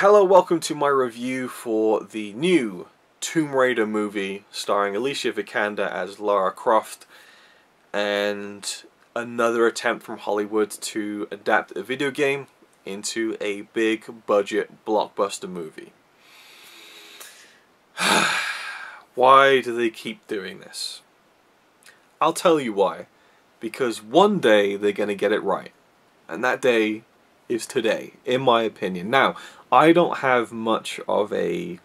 Hello, welcome to my review for the new Tomb Raider movie starring Alicia Vikander as Lara Croft, and another attempt from Hollywood to adapt a video game into a big budget blockbuster movie. Why do they keep doing this? I'll tell you why. Because one day they're going to get it right. And that day is today, in my opinion. Now, I don't have much of a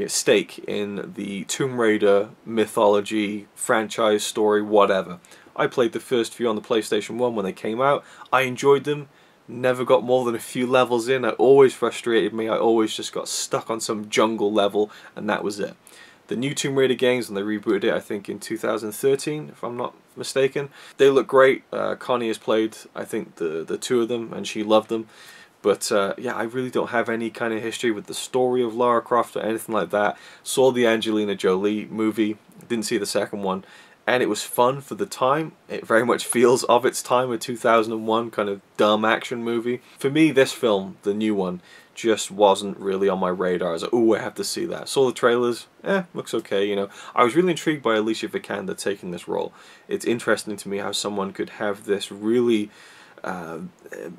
stake in the Tomb Raider mythology, franchise, story, whatever. I played the first few on the PlayStation 1 when they came out. I enjoyed them. Never got more than a few levels in. It always frustrated me. I always just got stuck on some jungle level, and that was it. The new Tomb Raider games, and they rebooted it, I think, in 2013, if I'm not mistaken. They look great. Connie has played, I think, the two of them, and she loved them. But yeah, I really don't have any kind of history with the story of Lara Croft or anything like that. Saw the Angelina Jolie movie, didn't see the second one, and it was fun for the time. It very much feels of its time, a 2001 kind of dumb action movie. For me, this film, the new one, just wasn't really on my radar. I was like, ooh, I have to see that. Saw the trailers, looks okay, you know. I was really intrigued by Alicia Vikander taking this role. It's interesting to me how someone could have this really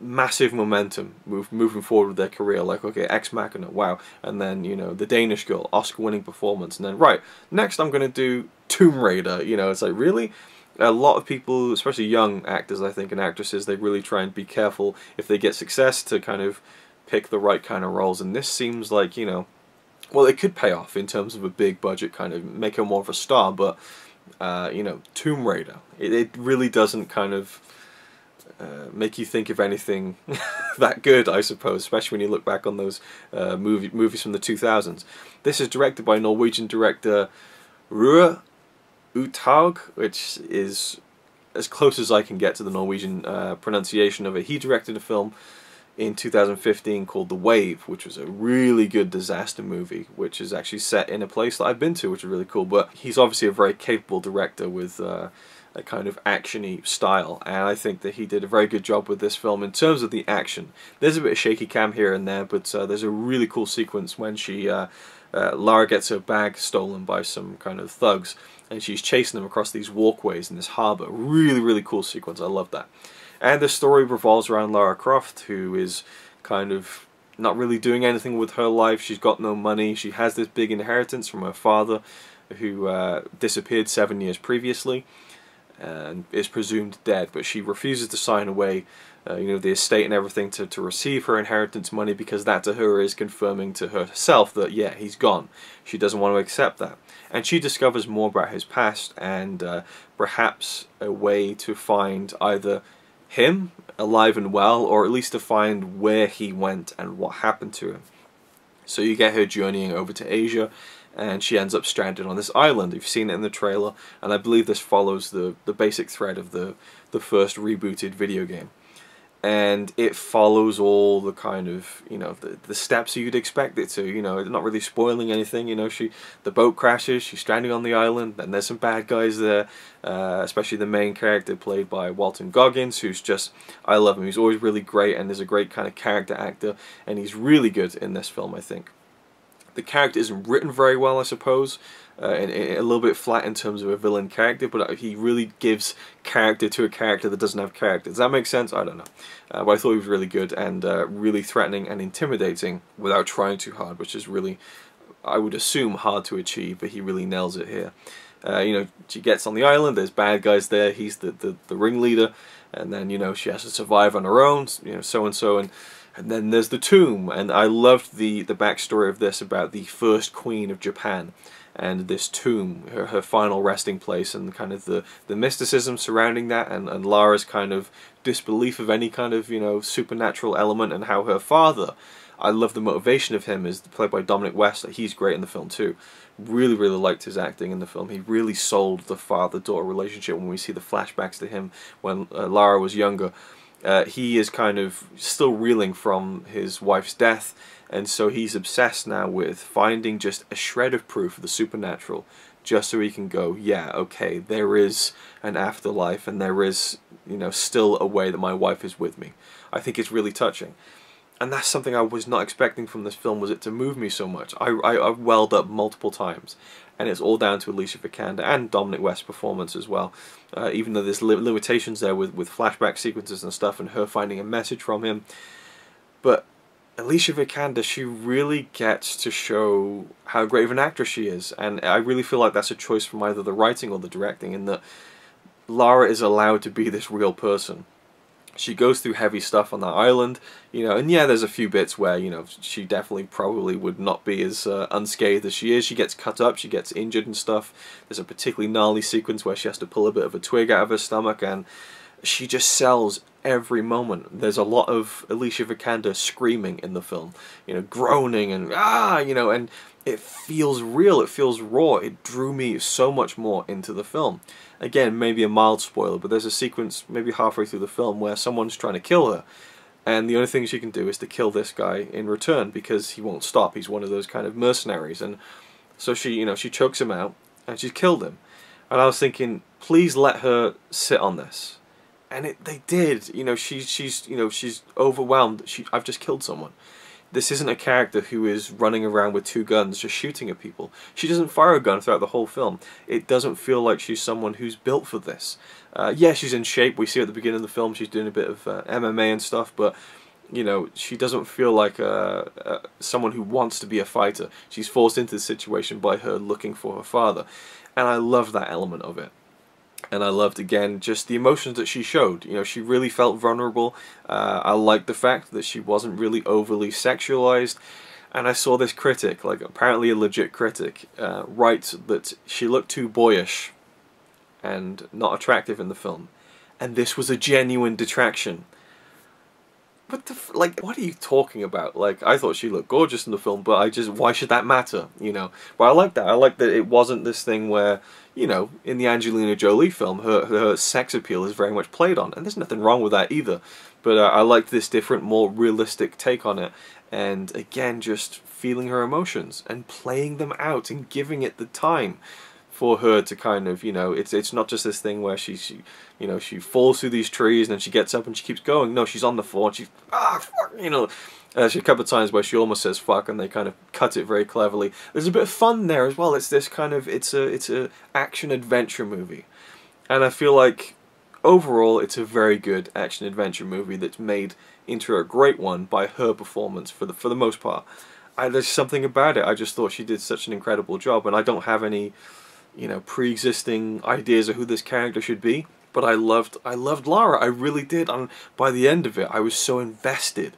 massive momentum moving forward with their career. Like, okay, Ex Machina, wow. And then, you know, The Danish Girl, Oscar-winning performance. And then, right, next I'm going to do Tomb Raider. You know, it's like, really? A lot of people, especially young actors, I think, and actresses, they really try and be careful if they get success to kind of pick the right kind of roles, and this seems like, you know, well, it could pay off in terms of a big budget, kind of make her more of a star, but you know, Tomb Raider, it really doesn't kind of make you think of anything that good, I suppose, especially when you look back on those movies from the 2000s. This is directed by Norwegian director Rue Uthaug, which is as close as I can get to the Norwegian pronunciation of it. He directed a film in 2015 called The Wave, which was a really good disaster movie, which is actually set in a place that I've been to, which is really cool. But he's obviously a very capable director with a kind of action-y style, and I think that he did a very good job with this film in terms of the action. There's a bit of shaky cam here and there, but there's a really cool sequence when Lara gets her bag stolen by some kind of thugs, and she's chasing them across these walkways in this harbour. Really, really cool sequence. I love that. And the story revolves around Lara Croft, who is kind of not really doing anything with her life. She's got no money. She has this big inheritance from her father, who disappeared 7 years previously and is presumed dead. But she refuses to sign away you know, the estate and everything to receive her inheritance money, because that to her is confirming to herself that, yeah, he's gone. She doesn't want to accept that. And she discovers more about his past and perhaps a way to find either him alive and well, or at least to find where he went and what happened to him. So you get her journeying over to Asia, and she ends up stranded on this island. You've seen it in the trailer, and I believe this follows the basic thread of the first rebooted video game. And it follows all the kind of, you know, the steps you'd expect it to. You know, not really spoiling anything. You know, the boat crashes, she's stranding on the island, and there's some bad guys there, especially the main character played by Walton Goggins, who's just, I love him. He's always really great, and is a great kind of character actor, and he's really good in this film, I think. The character isn't written very well, I suppose, and a little bit flat in terms of a villain character, but he really gives character to a character that doesn't have character. Does that make sense? I don't know. But I thought he was really good and really threatening and intimidating without trying too hard, which is really, I would assume, hard to achieve, but he really nails it here. You know, she gets on the island, there's bad guys there, he's the ringleader, and then, you know, she has to survive on her own, you know, so-and-so, and then there's the tomb, and I loved the backstory of this about the first queen of Japan, and this tomb, her final resting place, and kind of the mysticism surrounding that, and Lara's kind of disbelief of any kind of, you know, supernatural element, and how her father, I love the motivation of him, is played by Dominic West. He's great in the film too. Really, really liked his acting in the film. He really sold the father-daughter relationship when we see the flashbacks to him when Lara was younger. He is kind of still reeling from his wife's death, and so he's obsessed now with finding just a shred of proof of the supernatural, just so he can go, yeah, okay, there is an afterlife, and there is, you know, still a way that my wife is with me. I think it's really touching. And that's something I was not expecting from this film, was it to move me so much. I've welled up multiple times, and it's all down to Alicia Vikander and Dominic West's performance as well. Even though there's limitations there with flashback sequences and stuff, and her finding a message from him. But Alicia Vikander, she really gets to show how great of an actress she is, and I really feel like that's a choice from either the writing or the directing, in that Lara is allowed to be this real person. She goes through heavy stuff on that island, you know, and yeah, there's a few bits where, you know, she definitely probably would not be as unscathed as she is. She gets cut up, she gets injured and stuff. There's a particularly gnarly sequence where she has to pull a bit of a twig out of her stomach, and she just sells every moment. There's a lot of Alicia Vikander screaming in the film, you know, groaning and you know, and it feels real, it feels raw. It drew me so much more into the film. Again, maybe a mild spoiler, but there's a sequence maybe halfway through the film where someone's trying to kill her, and the only thing she can do is to kill this guy in return, because he won't stop. He's one of those kind of mercenaries, and so she, you know, she chokes him out and she's killed him. And I was thinking, please let her sit on this. And they did. You know, she's overwhelmed. I've just killed someone. This isn't a character who is running around with two guns just shooting at people. She doesn't fire a gun throughout the whole film. It doesn't feel like she's someone who's built for this. Yeah, she's in shape. We see at the beginning of the film she's doing a bit of MMA and stuff, but you know, she doesn't feel like someone who wants to be a fighter. She's forced into the situation by her looking for her father. And I love that element of it. And I loved, again, just the emotions that she showed. You know, she really felt vulnerable. I liked the fact that she wasn't really overly sexualized. And I saw this critic, like apparently a legit critic, write that she looked too boyish and not attractive in the film. And this was a genuine detraction. What the like, what are you talking about? Like, I thought she looked gorgeous in the film, but why should that matter, you know? But I like that. I like that it wasn't this thing where, you know, in the Angelina Jolie film, her sex appeal is very much played on, and there's nothing wrong with that either. But I liked this different, more realistic take on it, and again, just feeling her emotions and playing them out and giving it the time for her to kind of, you know, it's not just this thing where she you know, she falls through these trees and then she gets up and she keeps going. No, she's on the floor and she's fuck, you know. There's a couple of times where she almost says fuck, and they kind of cut it very cleverly. There's a bit of fun there as well. It's this kind of, it's a action adventure movie, and I feel like overall it's a very good action adventure movie that's made into a great one by her performance for the most part. There's something about it. I just thought she did such an incredible job, and I don't have any, you know, pre-existing ideas of who this character should be, but I loved Lara. I really did, and by the end of it I was so invested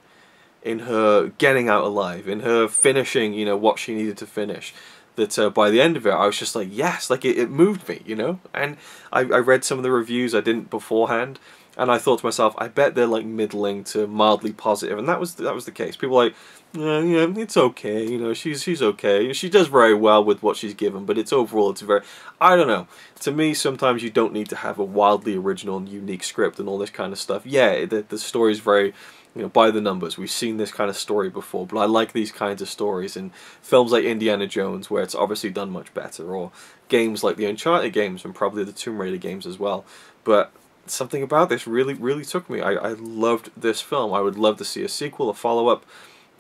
in her getting out alive, in her finishing, you know, what she needed to finish, that by the end of it I was just like, yes, like it moved me, you know. And I read some of the reviews, I didn't beforehand, and I thought to myself, I bet they're like middling to mildly positive, and that was the case. People were like, yeah, it's okay, you know, she's okay. She does very well with what she's given, but it's overall, it's very, I don't know. To me, sometimes you don't need to have a wildly original and unique script and all this kind of stuff. Yeah, the story's very, you know, by the numbers. We've seen this kind of story before, but I like these kinds of stories in films like Indiana Jones, where it's obviously done much better, or games like the Uncharted games and probably the Tomb Raider games as well. But something about this really took me. I loved this film. I would love to see a sequel, a follow-up,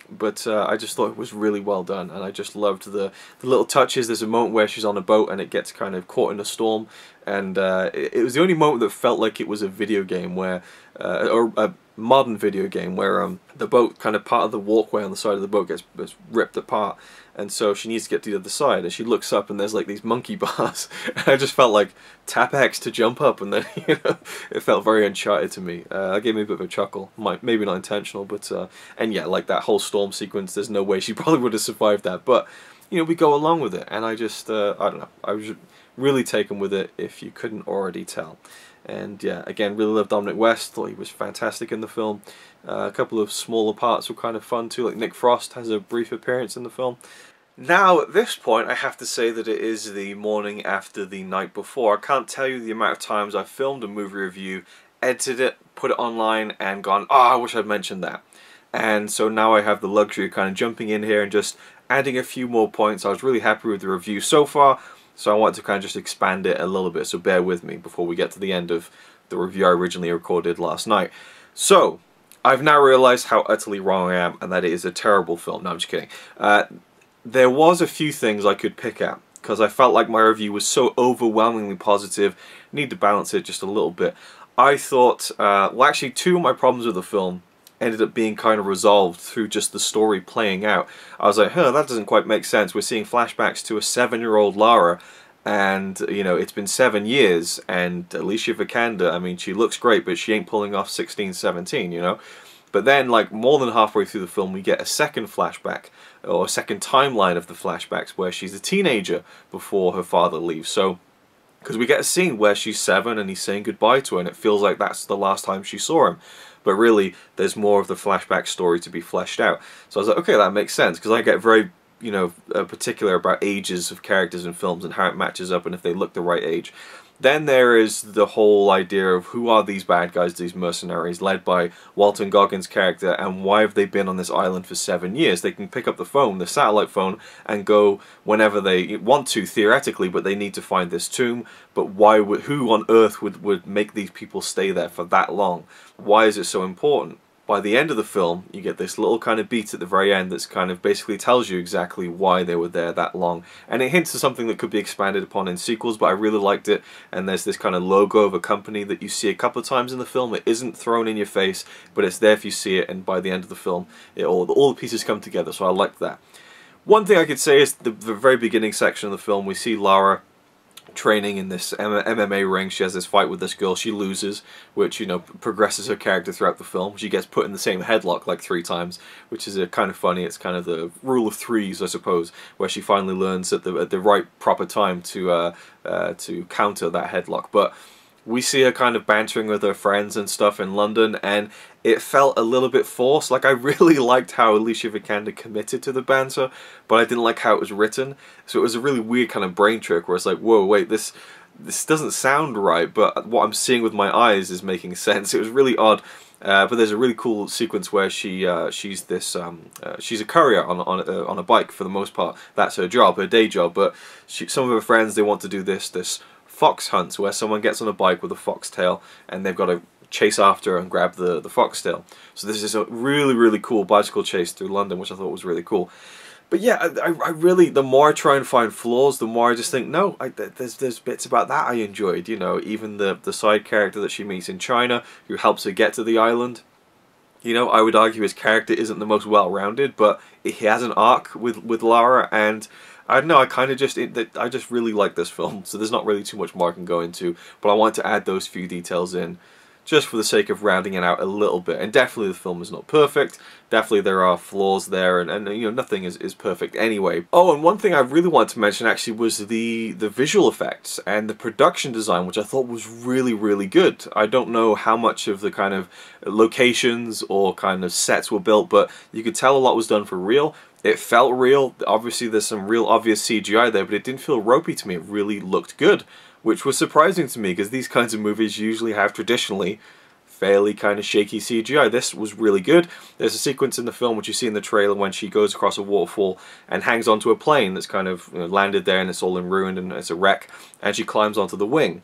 but I just thought it was really well done, and I just loved the little touches. There's a moment where she's on a boat and it gets kind of caught in a storm, and it was the only moment that felt like it was a video game where, or a modern video game where the boat, kind of part of the walkway on the side of the boat gets ripped apart, and so she needs to get to the other side, and she looks up and there's like these monkey bars, and I just felt like tap X to jump up, and then, you know, it felt very Uncharted to me. It gave me a bit of a chuckle, maybe not intentional, but and yeah, like that whole storm sequence, there's no way she probably would have survived that, but you know, we go along with it, and I just I don't know, I was really taken with it, if you couldn't already tell. And yeah, again, really loved Dominic West, thought he was fantastic in the film. A couple of smaller parts were kind of fun too, like Nick Frost has a brief appearance in the film. Now, at this point, I have to say that it is the morning after the night before. I can't tell you the amount of times I've filmed a movie review, edited it, put it online, and gone, oh, I wish I'd mentioned that. And so now I have the luxury of kind of jumping in here and just adding a few more points. I was really happy with the review so far, so I want to kind of just expand it a little bit, so bear with me before we get to the end of the review I originally recorded last night. So, I've now realised how utterly wrong I am, and that it is a terrible film. No, I'm just kidding. There was a few things I could pick at, because I felt like my review was so overwhelmingly positive. Need to balance it just a little bit. I thought, well, actually, two of my problems with the film ended up being kind of resolved through just the story playing out. I was like, huh, that doesn't quite make sense. We're seeing flashbacks to a 7-year-old Lara, and, you know, it's been 7 years, and Alicia Vikander, I mean, she looks great, but she ain't pulling off 16, 17, you know? But then, like, more than halfway through the film, we get a second flashback, or a second timeline of the flashbacks, where she's a teenager before her father leaves. So, because we get a scene where she's 7 and he's saying goodbye to her, and it feels like that's the last time she saw him. But really, there's more of the flashback story to be fleshed out. So I was like, okay, that makes sense, because I get very, you know, particular about ages of characters in films and how it matches up and if they look the right age. Then there is the whole idea of who are these bad guys, these mercenaries, led by Walton Goggins' character, and why have they been on this island for 7 years? They can pick up the phone, the satellite phone, and go whenever they want to, theoretically, but they need to find this tomb. But why would, who on earth would make these people stay there for that long? Why is it so important? By the end of the film, you get this little kind of beat at the very end that's kind of basically tells you exactly why they were there that long. And it hints at something that could be expanded upon in sequels, but I really liked it. And there's this kind of logo of a company that you see a couple of times in the film. It isn't thrown in your face, but it's there if you see it, and by the end of the film, all the pieces come together, so I liked that. One thing I could say is the very beginning section of the film, we see Lara training in this MMA ring. She has this fight with this girl. She loses, which, you know, progresses her character throughout the film. She gets put in the same headlock like 3 times, which is kind of funny. It's kind of the rule of threes, I suppose, where she finally learns at the right proper time to counter that headlock. But we see her kind of bantering with her friends and stuff in London, and it felt a little bit forced. Like, I really liked how Alicia Vikander committed to the banter, but I didn't like how it was written. So it was a really weird kind of brain trick where it's like, whoa, wait, this doesn't sound right, but what I'm seeing with my eyes is making sense. It was really odd. But there's a really cool sequence where she's a courier on a bike for the most part. That's her job, her day job. But some of her friends, they want to do this fox hunt where someone gets on a bike with a foxtail and they've got to chase after her and grab the foxtail. So this is a really cool bicycle chase through London, which I thought was really cool. But yeah, I really, the more I try and find flaws, the more I just think, no, there's bits about that I enjoyed. You know, even the side character that she meets in China, who helps her get to the island. You know, I would argue his character isn't the most well-rounded, but he has an arc with Lara, and I don't know, I just really like this film, so there's not really too much more I can go into, but I want to add those few details in, just for the sake of rounding it out a little bit. And definitely the film is not perfect, definitely there are flaws there, and you know, nothing is perfect anyway. Oh, and one thing I really wanted to mention actually was the visual effects and the production design, which I thought was really good. I don't know how much of the kind of locations or kind of sets were built, but you could tell a lot was done for real. It felt real. Obviously there's some real obvious CGI there, but it didn't feel ropey to me. It really looked good, which was surprising to me, because these kinds of movies usually have traditionally fairly kind of shaky CGI. This was really good. There's a sequence in the film which you see in the trailer when she goes across a waterfall and hangs onto a plane that's kind of, you know, landed there and it's all in ruin and it's a wreck, and she climbs onto the wing.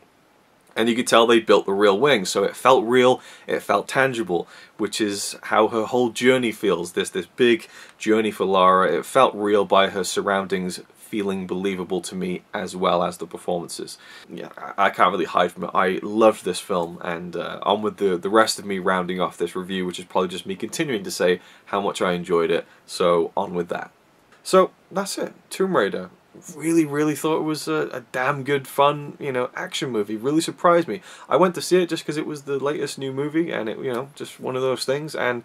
And you could tell they built the real wing, so it felt real, it felt tangible, which is how her whole journey feels. This big journey for Lara. It felt real by her surroundings feeling believable to me, as well as the performances. Yeah, I can't really hide from it. I loved this film, and on with the rest of me rounding off this review, which is probably just me continuing to say how much I enjoyed it, so on with that. So, that's it. Tomb Raider. Really thought it was a damn good, fun, you know, action movie. Really surprised me. I went to see it just because it was the latest new movie, and it, you know, just one of those things, and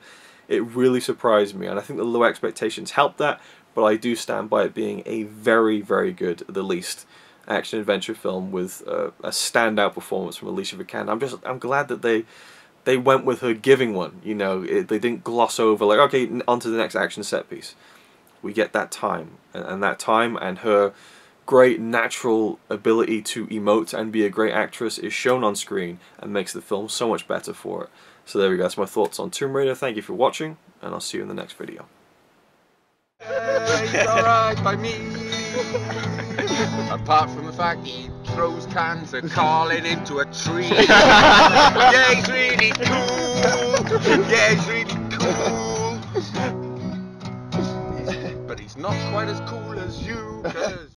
it really surprised me. And I think the low expectations helped that, but I do stand by it being a very good, at the least, action-adventure film with a standout performance from Alicia Vikander. I'm glad that they went with her giving one. You know, they didn't gloss over, like, okay, on to the next action set piece. We get that time, and that time and her great natural ability to emote and be a great actress is shown on screen and makes the film so much better for it. So there we go, that's my thoughts on Tomb Raider. Thank you for watching, and I'll see you in the next video. He's alright by me. Apart from the fact he throws cans and calling into a tree. Yeah, he's really cool. Yeah, he's really cool. But he's not quite as cool as you, 'cause